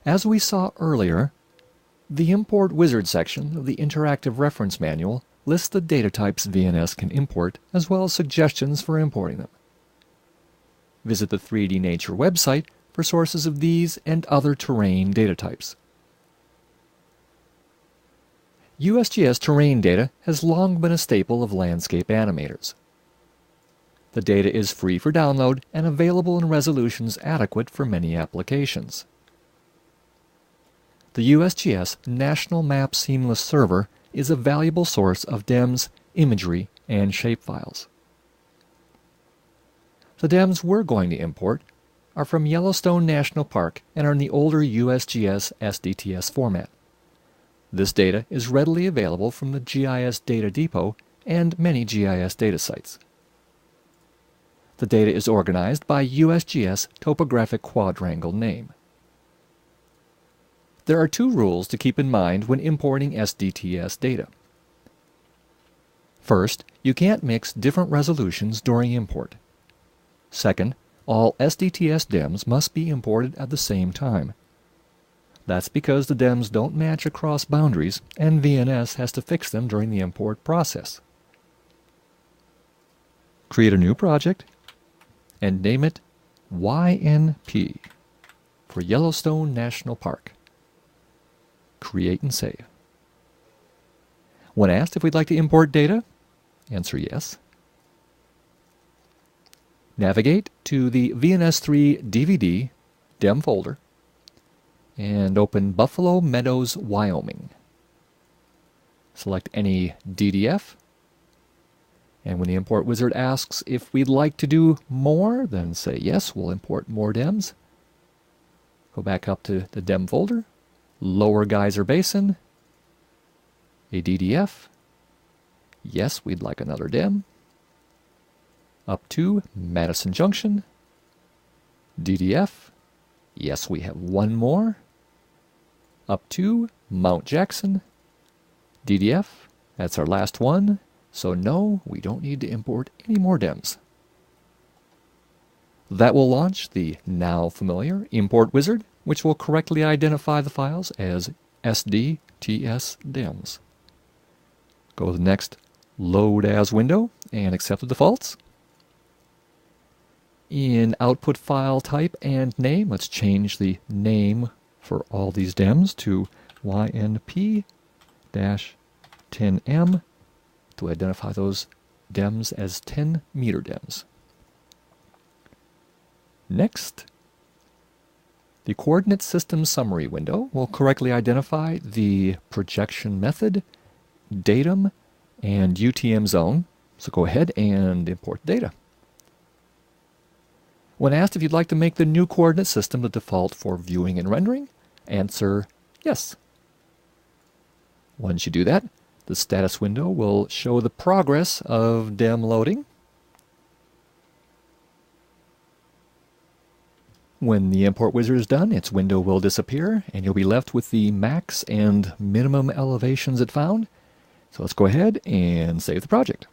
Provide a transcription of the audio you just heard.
As we saw earlier, the Import Wizard section of the Interactive Reference Manual lists the data types VNS can import, as well as suggestions for importing them. Visit the 3D Nature website for sources of these and other terrain data types. USGS terrain data has long been a staple of landscape animators. The data is free for download and available in resolutions adequate for many applications. The USGS National Map Seamless Server is a valuable source of DEMS, imagery, and shapefiles. The DEMS we're going to import are from Yellowstone National Park and are in the older USGS SDTS format. This data is readily available from the GIS Data Depot and many GIS data sites. The data is organized by USGS topographic quadrangle name. There are two rules to keep in mind when importing SDTS data. First, you can't mix different resolutions during import. Second, all SDTS DEMS must be imported at the same time. That's because the DEMS don't match across boundaries, and VNS has to fix them during the import process. Create a new project and name it YNP for Yellowstone National Park. Create and save. When asked if we'd like to import data, answer yes. Navigate to the VNS3 DVD DEM folder and open Buffalo Meadows, Wyoming. Select any DDF, and when the Import Wizard asks if we'd like to do more, then say yes, we'll import more DEMS. Go back up to the DEM folder, Lower Geyser Basin, a DDF, yes, we'd like another DEM, up to Madison Junction, DDF, yes, we have one more, up to Mount Jackson, DDF, that's our last one, so no, we don't need to import any more DEMS. That will launch the now familiar Import Wizard, which will correctly identify the files as SDTS DEMS. Go to the next Load As window and accept the defaults. In Output File Type and Name, let's change the name for all these DEMS to YNP-10M to identify those DEMS as 10 meter DEMS. Next, the Coordinate System Summary window will correctly identify the projection method, datum, and UTM zone. So go ahead and import data. When asked if you'd like to make the new coordinate system the default for viewing and rendering, answer yes. Once you do that, the status window will show the progress of DEM loading. When the Import Wizard is done, its window will disappear, and you'll be left with the max and minimum elevations it found. So let's go ahead and save the project.